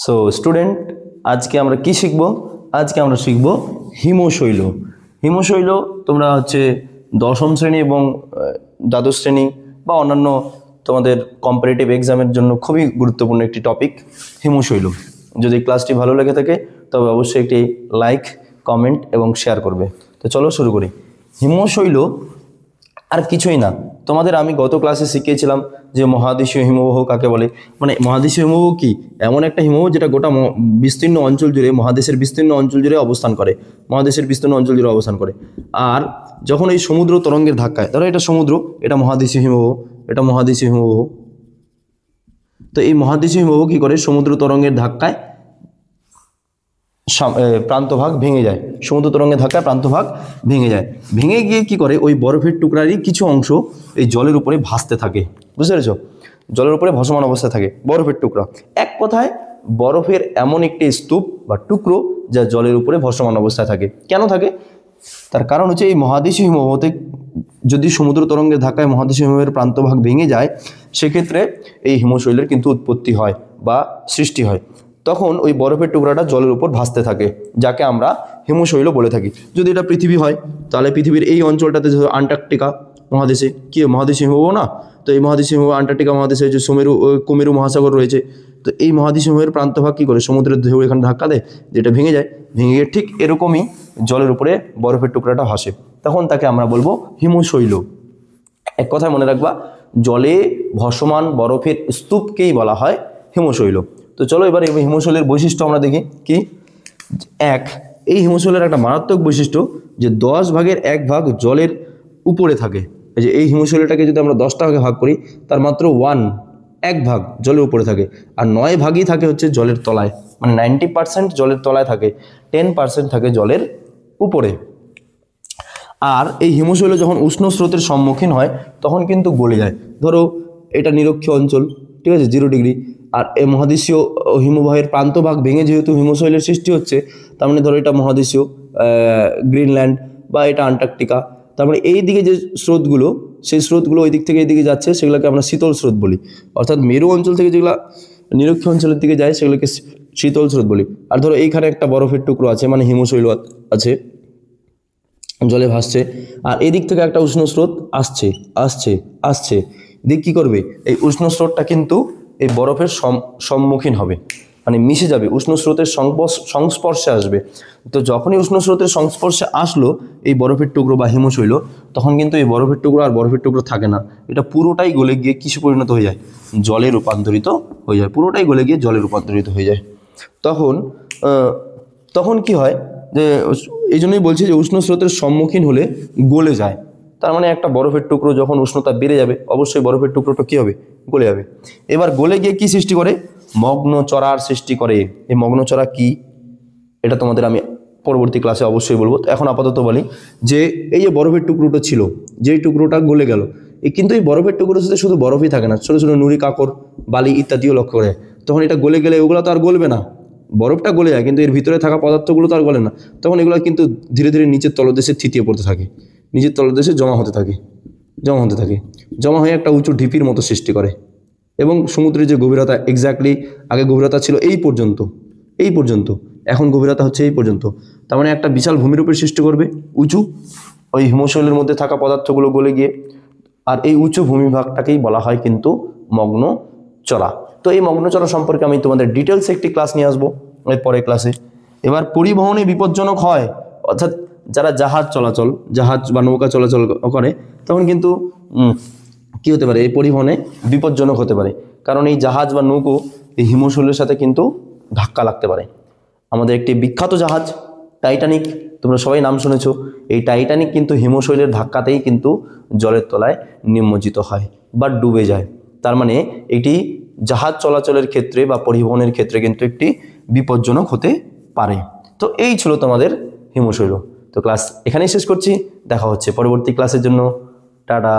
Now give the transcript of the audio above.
So student, আজকে আমরা কি শিখব? আজকে আমরা শিখব হিমশৈল। হিমশৈল তোমরা দশম শ্রেণী এবং দ্বাদশ শ্রেণী বা অন্যান্য তোমাদের কম্পারেটিভ এক্সামের জন্য খুবই গুরুত্বপূর্ণ একটি টপিক হিমশৈল। যদি ক্লাসটি ভালো লেগে থাকে তবে অবশ্যই একটি লাইক, কমেন্ট এবং শেয়ার করবে। তো চলো শুরু করি। হিমশৈল আর কিছুই না, তোমাদের আমি গত ক্লাসে শিখিয়েছিলাম যে মহাদেশীয় হিমবাহ কাকে বলে। মানে মহাদেশীয় হিমবাহ কি? এমন একটা হিমবাহ যেটা গোটা বিস্তীর্ণ অঞ্চল জুড়ে, মহাদেশের বিস্তীর্ণ অঞ্চল জুড়ে অবস্থান করে, মহাদেশের বিস্তীর্ণ অঞ্চল জুড়ে অবস্থান করে। আর যখন এই সমুদ্র তরঙ্গের ধাক্কায়, ধরো এটা সমুদ্র, এটা মহাদেশীয় হিমবাহ, এটা মহাদেশীয় হিমবাহ। তো এই মহাদেশীয় হিমবাহ কি করে? সমুদ্র তরঙ্গের ধাক্কায় প্রান্তভাগ ভেঙে যায়, সমুদ্র তরঙ্গের ধাক্কায় প্রান্তভাগ ভেঙে যায়। ভেঙে গিয়ে কি করে? ওই বরফের টুকরারই কিছু অংশ এই জলের উপরে ভাসতে থাকে। বুঝতে পেরেছ? জলের উপরে ভাসমান অবস্থায় থাকে বরফের টুকরা। এক কথায় বরফের এমন একটি স্তূপ বা টুকরো যা জলের উপরে ভাসমান অবস্থায় থাকে। কেন থাকে? তার কারণ এই মহাদেশীয় হিমবাহতে যদি সমুদ্র তরঙ্গের ধাক্কায় মহাদেশীয় হিমবাহের প্রান্তভাগ ভেঙে যায়, সেক্ষেত্রে এই হিমশৈলের কিন্তু উৎপত্তি হয় বা সৃষ্টি হয়। তখন ওই বরফের টুকরাটা জলের উপর ভাসতে থাকে, যাকে আমরা হিমশৈল বলে থাকি। যদি এটা পৃথিবী হয় তাহলে পৃথিবীর এই অঞ্চলটাতে আন্টার্কটিকা মহাদেশে কি মহাদেশীয় হিমবাহ না? তো এই মহাদেশীয় হিমবাহ আন্টার্কটিকা মহাদেশে যে কুমেরু মহাসাগর রয়েছে, তো এই মহাদেশীয় হিমবাহের প্রান্তভাগ কী করে? সমুদ্রের ঢেউ এখানে ধাক্কা দেয়, যেটা ভেঙে যায়। ভেঙে গিয়ে ঠিক এরকমই জলের উপরে বরফের টুকরাটা ভাসে, তখন তাকে আমরা বলবো হিমশৈল। এক কথায় মনে রাখবা, জলে ভাসমান বরফের স্তূপকেই বলা হয় হিমশৈল। তো চলো এবার এই হিমশৈলের বৈশিষ্ট্য আমরা দেখি। কি? এই হিমশৈলের একটা মারাত্মক বৈশিষ্ট্য যে 10 ভাগের 1 ভাগ জলের উপরে থাকে। এই যে এই হিমশৈলটাকে যদি আমরা 10টা ভাগে ভাগ করি, তার মাত্র 1 ভাগ জলের উপরে থাকে, আর 9 ভাগই থাকে জলের তলায়। মানে 90% জলের তলায় থাকে, 10% থাকে জলের উপরে। আর এই হিমশৈল যখন উষ্ণ স্রোতের সম্মুখীন হয় তখন কিন্তু গলে যায়। ধরো এটা নিরক্ষীয় অঞ্চল, ঠিক আছে, 0 ডিগ্রি, আর এই মহাদেশীয় হিমবাহের প্রান্তভাগ ভেঙে যেহেতু হিমশৈলের সৃষ্টি হচ্ছে, তার মানে ধরো এটা মহাদেশীয় গ্রিনল্যান্ড বা এটা আন্টার্কটিকা, তার মানে এই দিকে যে স্রোতগুলো, সেই স্রোতগুলো ওই দিক থেকে এইদিকে যাচ্ছে, সেগুলোকে আমরা শীতল স্রোত বলি। অর্থাৎ মেরু অঞ্চল থেকে যেগুলো নিরক্ষীয় অঞ্চলের দিকে যায় সেগুলোকে শীতল স্রোত বলি। আর ধরো এইখানে একটা বরফের টুকরো আছে, মানে হিমশৈল আছে, জলে ভাসছে, আর এদিক থেকে একটা উষ্ণ স্রোত আসছে আসছে আসছে। দিক কী করবে? এই উষ্ণ স্রোতটা কিন্তু এই বরফের সম্মুখীন হবে, মানে মিশে যাবে, উষ্ণ স্রোতের সংস্পর্শে আসবে। তো যখনই উষ্ণ স্রোতের সংস্পর্শে আসলো এই বরফের টুকরো বা হিমশৈল, তখন কিন্তু এই বরফের টুকরো আর বরফের টুকরো থাকে না, এটা পুরোটাই গলে গিয়ে কিসে পরিণত হয়ে যায়? জলে রূপান্তরিত হয়ে যায়, পুরোটাই গলে গিয়ে জলে রূপান্তরিত হয়ে যায়। তখন কি হয়? যে এই জন্যই বলছি যে উষ্ণ স্রোতের সম্মুখীন হলে গলে যায়। তার মানে একটা বরফের টুকরো যখন উষ্ণতা বেড়ে যাবে, অবশ্যই বরফের টুকরোটা কী হবে? গলে যাবে। এবার গলে গিয়ে কি সৃষ্টি করে? মগ্নচড়ার সৃষ্টি করে। এই মগ্নচড়া কি, এটা তোমাদের আমি পরবর্তী ক্লাসে অবশ্যই বলবো। তো এখন আপাতত বলি যে এই যে বরফের টুকরোটা ছিল, যেই টুকরোটা গলে গেল, কিন্তু এই বরফের টুকরোর সাথে শুধু বরফই থাকে না, ছোটো ছোটো নুড়ি, কাকর, বালি ইত্যাদিও লক্ষ্য করে। তখন এটা গলে গেলে ওগুলো তো আর গলবে না, বরফটা গলে যায় কিন্তু এর ভিতরে থাকা পদার্থগুলো তো আর গলে না। তখন এগুলো কিন্তু ধীরে ধীরে নিচের তলদেশে থিতিয়ে পড়তে থাকে, নিচের তলদেশে জমা হতে থাকে, জমা হয়ে একটা উঁচু ঢিপির মতো সৃষ্টি করে। এবং সমুদ্রের যে গভীরতা, এক্স্যাক্টলি আগে গভীরতা ছিল এই পর্যন্ত, এখন গভীরতা হচ্ছে এই পর্যন্ত। তার মানে একটা বিশাল ভূমিরূপের সৃষ্টি করবে, উঁচু, ওই হিমশৈলের মধ্যে থাকা পদার্থগুলো গলে গিয়ে। আর এই উঁচু ভূমিভাগটাকেই বলা হয় কিন্তু মগ্নচড়া। তো এই মগ্নচড়া সম্পর্কে আমি তোমাদের ডিটেলসে একটি ক্লাস নিয়ে আসবো এর পরের ক্লাসে। এবার পরিবহনে বিপজ্জনক হয়, অর্থাৎ যারা জাহাজ বা নৌকা চলাচল করে, তখন কিন্তু কী হতে পারে? এই পরিবহনে বিপজ্জনক হতে পারে, কারণ এই জাহাজ বা নৌকো এই হিমশৈলের সাথে কিন্তু ধাক্কা লাগতে পারে। আমাদের একটি বিখ্যাত জাহাজ টাইটানিক, তোমরা সবাই নাম শুনেছো। এই টাইটানিক কিন্তু হিমশৈলের ধাক্কাতেই কিন্তু জলের তলায় নিমজ্জিত হয় বা ডুবে যায়। তার মানে এটি জাহাজ চলাচলের ক্ষেত্রে বা পরিবহনের ক্ষেত্রে কিন্তু একটি বিপজ্জনক হতে পারে। তো এই ছিল তোমাদের হিমশৈল। তো ক্লাস এখানেই শেষ করছি, দেখা হচ্ছে পরবর্তী ক্লাসের জন্য। টাটা।